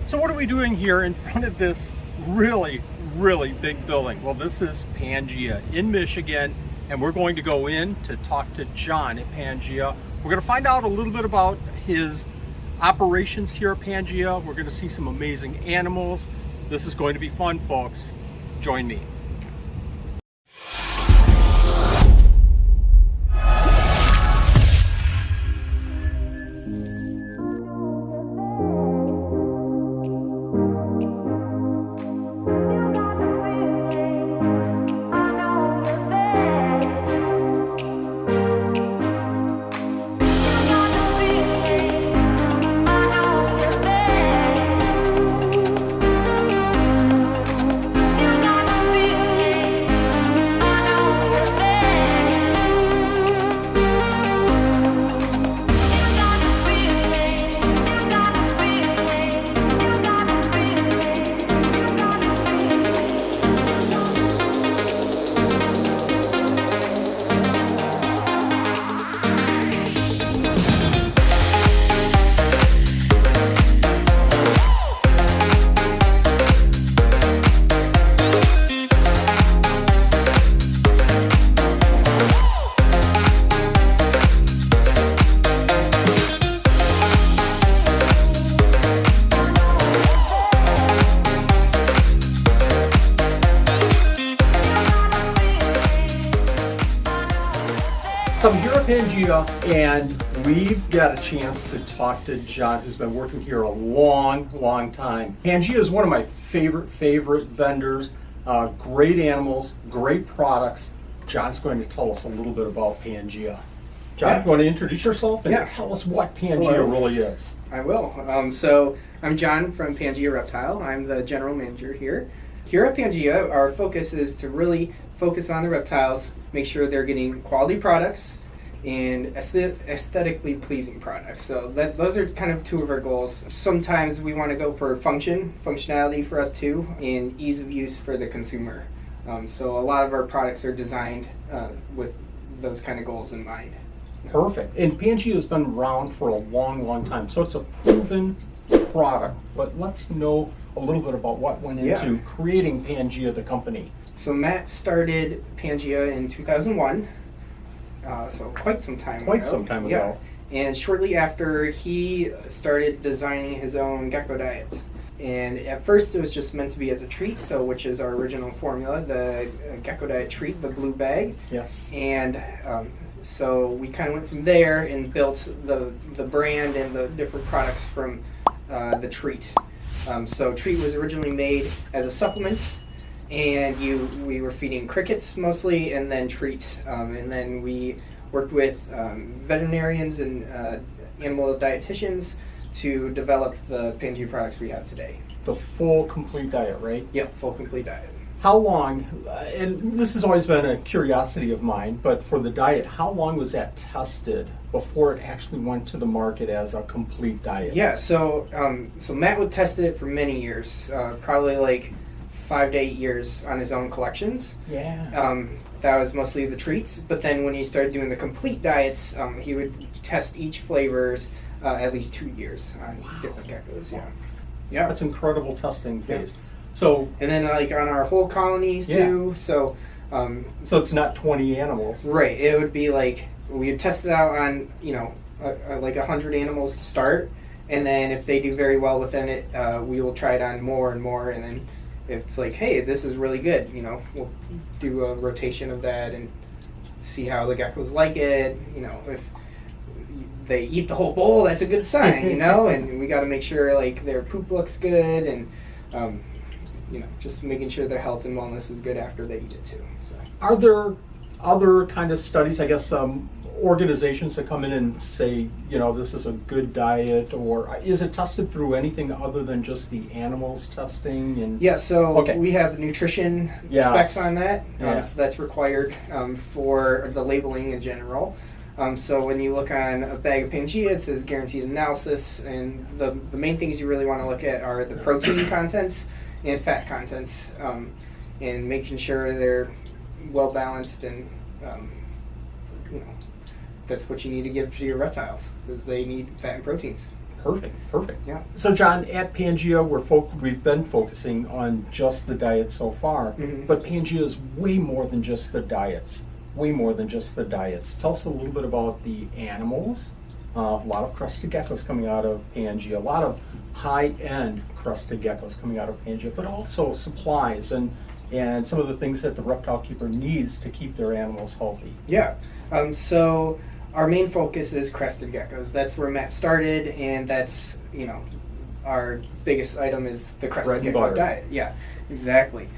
So what are we doing here in front of this really big building? Well, this is Pangea in Michigan, and we're going to go in to talk to Jon at Pangea. We're going to find out a little bit about his operations here at Pangea. We're going to see some amazing animals. This is going to be fun, folks. Join me. So I'm here at Pangea, and we've got a chance to talk to Jon, who's been working here a long time. Pangea is one of my favorite vendors. Great animals, great products. Jon's going to tell us a little bit about Pangea. Jon, you want to introduce yourself and tell us what Pangea really is? I will. So I'm Jon from Pangea Reptile. I'm the general manager here. Here at Pangea, our focus is to really focus on the reptiles, make sure they're getting quality products and aesthetically pleasing products. So those are kind of two of our goals. Sometimes we want to go for functionality for us too, and ease of use for the consumer. So a lot of our products are designed with those kind of goals in mind. Perfect. And Pangea has been around for a long time, so it's a proven product. But let's know a little bit about what went into creating Pangea, the company. So Matt started Pangea in 2001, so quite some time ago. Yeah. And shortly after, he started designing his own gecko diet. And at first it was just meant to be as a treat, which is our original formula, the gecko diet treat, the blue bag. Yes. And so we kind of went from there and built the brand and the different products from the treat. So treat was originally made as a supplement, and we were feeding crickets mostly, and then treat. And then we worked with veterinarians and animal dietitians to develop the Pangea products we have today. The full complete diet, right? Yep, full complete diet. How long, and this has always been a curiosity of mine, but for the diet, how long was that tested before it actually went to the market as a complete diet? Yeah, so Matt would test it for many years, probably like 5 to 8 years on his own collections. Yeah. That was mostly the treats, but then when he started doing the complete diets, he would test each flavors at least 2 years on different geckos. Yeah. That's incredible testing phase. Yeah. So, and then like on our whole colonies too. So it's not 20 animals. Right. It would be like we would test it out on like 100 animals to start, and then if they do very well within it, we will try it on more and more, and then if it's like, hey, this is really good, we'll do a rotation of that and see how the geckos like it. If they eat the whole bowl, that's a good sign, and we got to make sure like their poop looks good, and just making sure their health and wellness is good after they eat it too. So. Are there other kind of studies, I guess, organizations that come in and say, this is a good diet, or is it tested through anything other than just the animals testing? And we have nutrition specs on that, so that's required for the labeling in general. So when you look on a bag of Pangea, it says guaranteed analysis, and the main things you really want to look at are the protein contents and fat contents, and making sure they're well balanced, and that's what you need to give to your reptiles, because they need fat and proteins. Perfect. Yeah. So, John, at Pangea, we've been focusing on just the diet so far, but Pangea is way more than just the diets. Way more than just the diets. Tell us a little bit about the animals. A lot of crested geckos coming out of Pangea, a lot of high-end crested geckos coming out of Pangea, but also supplies and some of the things that the reptile keeper needs to keep their animals healthy. Yeah. So our main focus is crested geckos. That's where Matt started, and that's, our biggest item is the crested gecko diet. Yeah, exactly.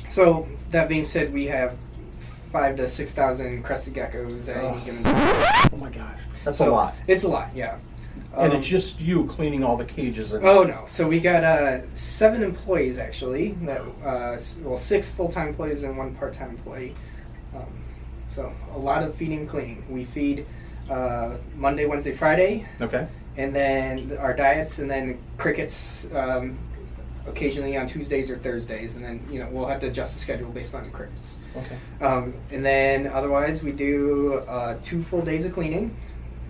So that being said, we have 5,000 to 6,000 crested geckos at any given time. Oh my gosh, that's a lot. It's a lot, yeah. And it's just you cleaning all the cages. Oh no! So we got 7 employees actually. That 6 full-time employees and 1 part-time employee. So a lot of feeding and cleaning. We feed Monday, Wednesday, Friday. Okay. And then our diets, and then crickets occasionally on Tuesdays or Thursdays, and then we'll have to adjust the schedule based on the crickets. Okay. And then otherwise we do 2 full days of cleaning,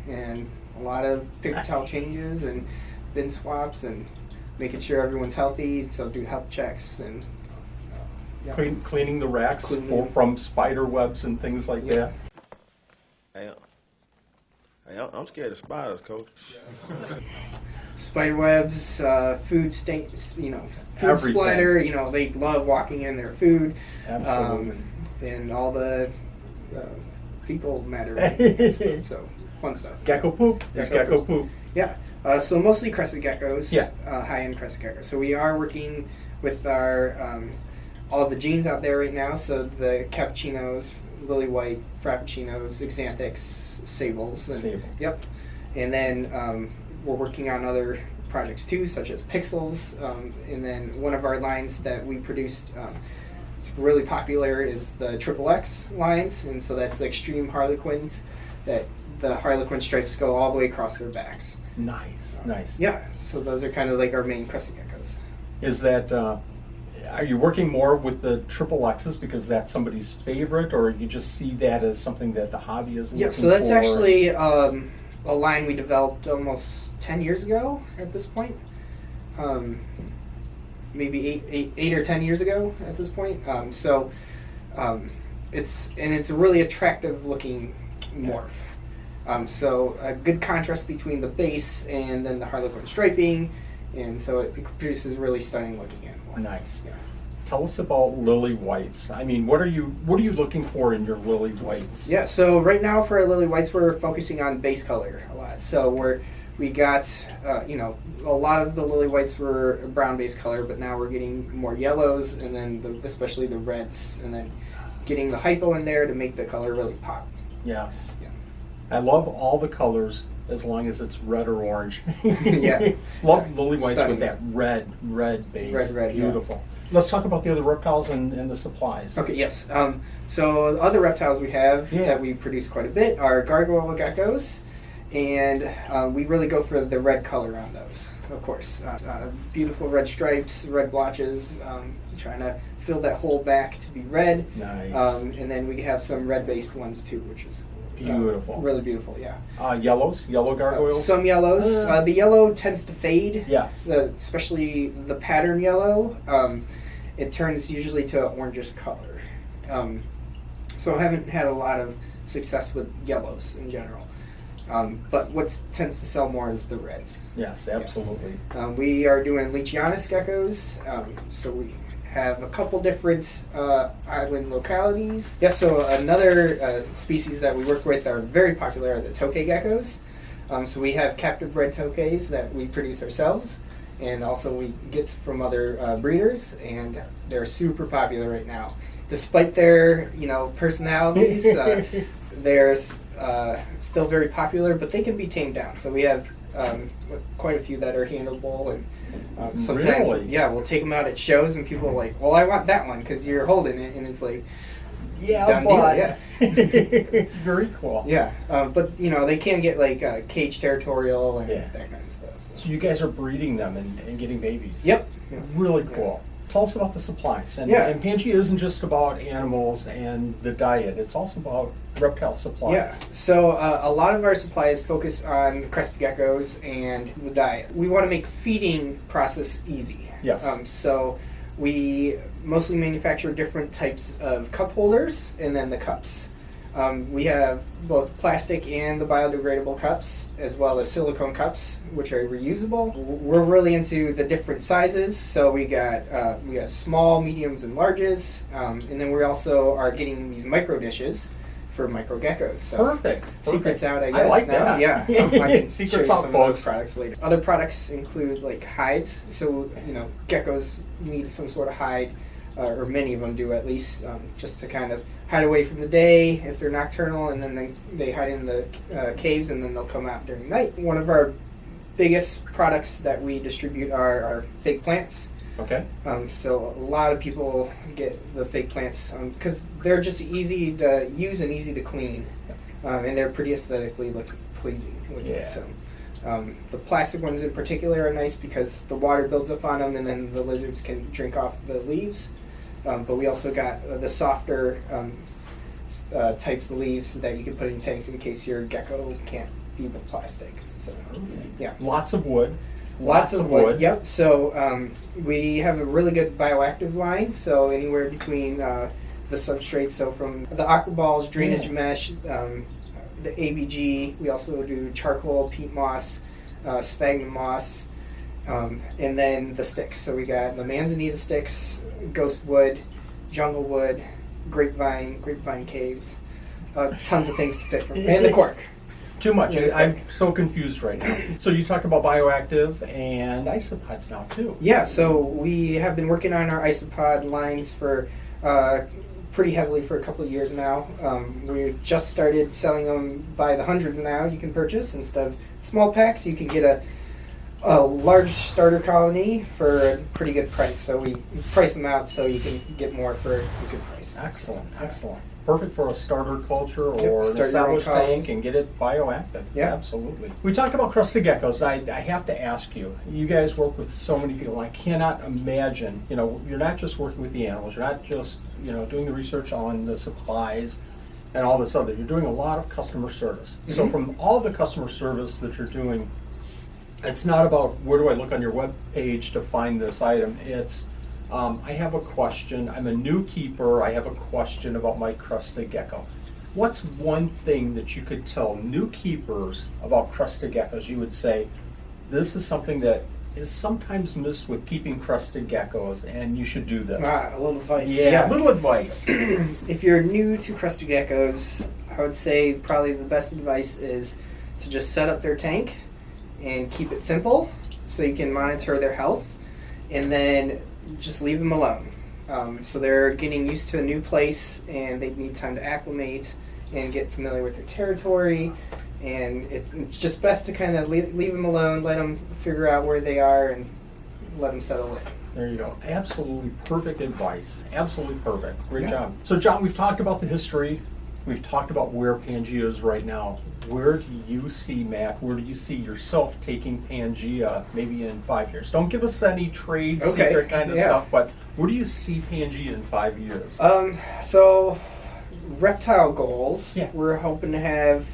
and a lot of paper towel changes and bin swaps and making sure everyone's healthy. So do health checks and cleaning the racks from spider webs and things like that. Hey, I'm scared of spiders, Coach. Spider webs, food stains, food Everything. splatter. They love walking in their food. Absolutely. And all the fecal matter. And stuff, so fun stuff. Gecko poop is gecko poop. Yeah. So mostly crested geckos. Yeah. High-end crested geckos. So we are working with our all the genes out there right now. So the cappuccinos, lily white, frappuccinos, xanthics, sables. And, Yep. And then we're working on other projects too, such as pixels. And then one of our lines that we produced, it's really popular, is the Triple X lines. And so that's the extreme harlequins, that the harlequin stripes go all the way across their backs. Nice. Yeah, so those are kind of like our main crested geckos. Is that, are you working more with the triple X's because that's somebody's favorite, or you just see that as something that the hobby is looking for? Yeah, so that's actually a line we developed almost 10 years ago at this point. Maybe eight or 10 years ago at this point. It's a really attractive looking morph. So a good contrast between the base and then the harlequin striping, and so it produces really stunning looking animal. Nice. Yeah. Tell us about lily whites. I mean, what are you looking for in your lily whites? Yeah. So right now for our lily whites, we're focusing on base color a lot. So we got a lot of the lily whites were a brown base color, but now we're getting more yellows, and then especially the reds, and then getting the hypo in there to make the color really pop. Yes. Yeah. I love all the colors as long as it's red or orange. Yeah. Love lily whites Stunning. with that red base. Red, beautiful. Yeah. Let's talk about the other reptiles and the supplies. Okay, yes. So the other reptiles we have that we produce quite a bit are gargoyle geckos, and we really go for the red color on those, of course. Beautiful red stripes, red blotches, trying to fill that whole back to be red. Nice. And then we have some red-based ones too, which is beautiful. Really beautiful, yeah. Yellow gargoyles? Some yellows. The yellow tends to fade. Yes. Especially the pattern yellow. It turns usually to an orangish color. So I haven't had a lot of success with yellows in general. But what tends to sell more is the reds. Yes, absolutely. Yeah. We are doing Leachianus geckos. So we have a couple different island localities. Yes, so another species that we work with are very popular are the tokay geckos. So we have captive bred tokays that we produce ourselves, and also we get from other breeders, and they're super popular right now. Despite their personalities, they're still very popular, but they can be tamed down. So we have quite a few that are handleable, and sometimes we'll take them out at shows, and people are like, well, I want that one because you're holding it, and it's like, done deal. Yeah. Very cool. Yeah, but they can get like cage territorial and that kind of stuff. So you guys are breeding them and getting babies. Yep. Really cool. Yeah. tell us about the supplies. And, Yeah. and Pangea isn't just about animals and the diet. It's also about reptile supplies. Yeah, so a lot of our supplies focus on crested geckos and the diet. We want to make feeding process easy. Yes. So we mostly manufacture different types of cup holders and then the cups. We have both plastic and the biodegradable cups, as well as silicone cups, which are reusable. We're really into the different sizes, so we got small, mediums, and larges, and then we also are getting these micro dishes for micro geckos. So Perfect. secrets out, I I guess. like now. that. Yeah, I can Secrets show you out, some of those folks. products later. Other products include like hides. So geckos need some sort of hide, or many of them do at least, just to kind of hide away from the day if they're nocturnal, and then they hide in the caves, and then they'll come out during the night. One of our biggest products that we distribute are our fake plants. Okay. So a lot of people get the fake plants because they're just easy to use and easy to clean, and they're pretty aesthetically pleasing. Yeah. So, the plastic ones in particular are nice because the water builds up on them, and then the lizards can drink off the leaves. But we also got the softer types of leaves that you can put in tanks in case your gecko can't be with plastic. So, yeah. Lots of wood. Lots of wood. Yep. So we have a really good bioactive line. So anywhere between the substrates, so from the aqua balls, drainage mesh, the ABG. We also do charcoal, peat moss, sphagnum moss, and then the sticks. So we got the manzanita sticks, ghost wood, jungle wood, grapevine caves. Tons of things to pick from, and the cork. Too much. Yeah. I'm so confused right now. So you talk about bioactive and isopods now too. Yeah, so we have been working on our isopod lines for pretty heavily for a couple of years now. We just started selling them by the hundreds now. You can purchase instead of small packs. You can get a large starter colony for a pretty good price. So we price them out so you can get more for a good price. Excellent, excellent. Perfect for a starter culture Yep, or an start your own established tank colonies. and get it bioactive. Yeah. Absolutely. We talked about crested geckos. I have to ask you, you guys work with so many people. I cannot imagine, you're not just working with the animals. You're not just, doing the research on the supplies and all this other. You're doing a lot of customer service. So Mhm. from all the customer service that you're doing, it's not about where do I look on your web page to find this item. It's I have a question. I'm a new keeper. I have a question about my crested gecko. What's one thing that you could tell new keepers about crested geckos? You would say, this is something that is sometimes missed with keeping crested geckos, and you should do this. A little advice. Yeah, little advice. If you're new to crested geckos, I would say probably the best advice is to just set up their tank and keep it simple so you can monitor their health, and then just leave them alone. So they're getting used to a new place and they need time to acclimate and get familiar with their territory, and it's just best to kind of leave them alone, let them figure out where they are, and let them settle in. There you go. Absolutely perfect advice. Absolutely perfect. Great Yeah. job. So, John, we've talked about the history. We've talked about where Pangea is right now. Where do you see, Matt, where do you see yourself taking Pangea maybe in 5 years? Don't give us any trade secret kind of stuff, but where do you see Pangea in 5 years? So reptile goals, Yeah. we're hoping to have,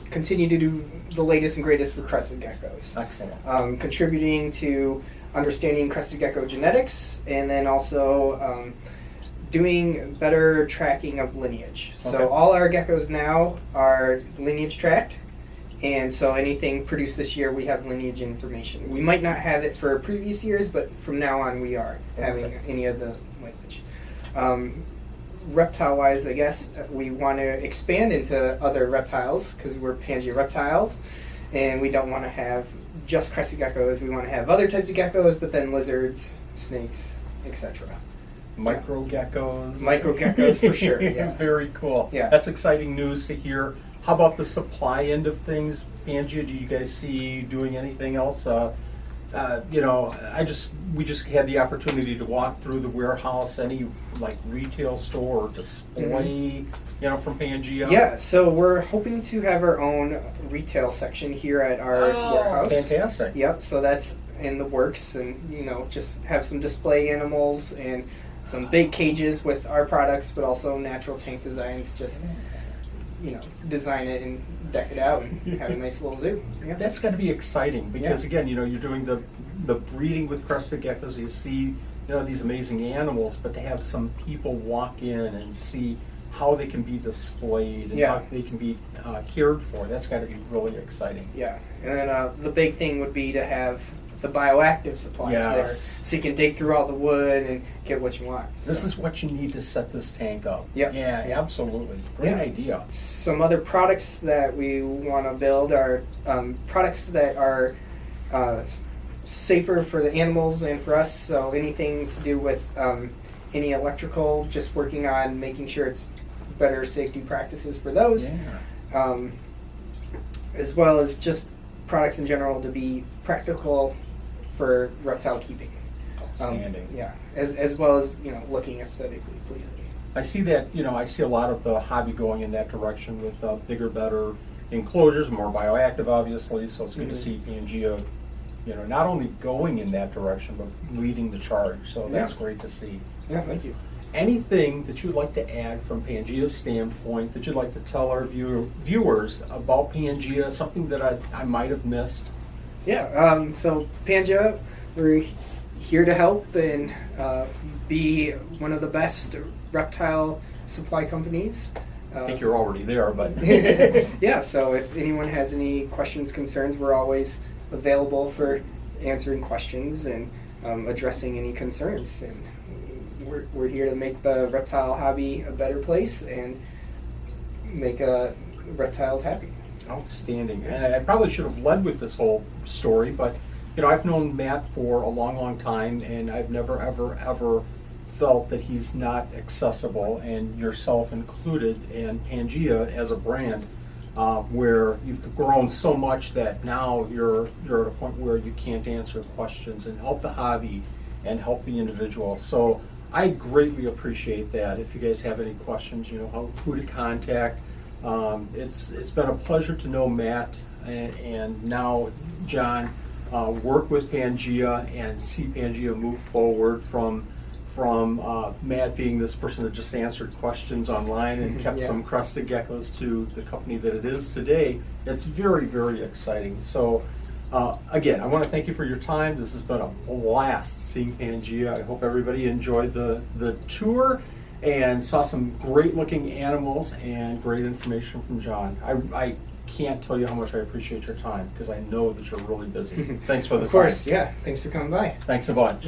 continue to do the latest and greatest for crested geckos. Excellent. Contributing to understanding crested gecko genetics, and then also doing better tracking of lineage. Okay. So all our geckos now are lineage tracked, and so anything produced this year, we have lineage information. We might not have it for previous years, but from now on we are having any of the lineage. Reptile-wise, I guess, we want to expand into other reptiles because we're Pangea Reptiles, and we don't want to have just crested geckos. We want to have other types of geckos, but then lizards, snakes, etc. Micro geckos. Micro geckos for sure. Yeah. Very cool. Yeah. That's exciting news to hear. How about the supply end of things, Pangea? Do you guys see doing anything else? We just had the opportunity to walk through the warehouse. Any like retail store or display, from Pangea? Yeah, so we're hoping to have our own retail section here at our warehouse. Fantastic. Yep, so that's in the works, and just have some display animals and some big cages with our products, but also natural tank designs. Just design it and deck it out and have a nice little zoo. Yeah. That's going to be exciting because again, you're doing the breeding with crested geckos. You see, these amazing animals, but to have some people walk in and see how they can be displayed and how they can be cared for, that's got to be really exciting. Yeah, and then the big thing would be to have the bioactive supplies there, so you can dig through all the wood and get what you want. This is what you need to set this tank up. Yep. Yeah, absolutely. Great idea. Some other products that we want to build are products that are safer for the animals and for us. So anything to do with any electrical, just working on making sure it's better safety practices for those, as well as just products in general to be practical for reptile keeping. Outstanding. As well as looking aesthetically pleasing. I see that, I see a lot of the hobby going in that direction with bigger, better enclosures, more bioactive, obviously. So it's good to see Pangea, not only going in that direction, but leading the charge. So that's great to see. Yeah, thank you. Anything that you'd like to add from Pangea's standpoint that you'd like to tell our viewers about Pangea, something that I might have missed? Yeah, so Pangea, we're here to help and be one of the best reptile supply companies. I think you're already there, but... Yeah, so if anyone has any questions, concerns, we're always available for answering questions and addressing any concerns. And we're here to make the reptile hobby a better place and make reptiles happy. Outstanding. And I probably should have led with this whole story, but I've known Matt for a long, long time, and I've never, ever, ever felt that he's not accessible, and yourself included, and Pangea as a brand, where you've grown so much that now you're at a point where you can't answer questions and help the hobby and help the individual. So I greatly appreciate that. If you guys have any questions, who to contact. It's been a pleasure to know Matt and now Jon, work with Pangea and see Pangea move forward from Matt being this person that just answered questions online and kept some crested geckos to the company that it is today. It's very, very exciting. So again, I want to thank you for your time. This has been a blast seeing Pangea. I hope everybody enjoyed the tour and saw some great looking animals and great information from Jon. I can't tell you how much I appreciate your time because I know that you're really busy. Thanks for the time. Of course, yeah. Thanks for coming by. Thanks a bunch.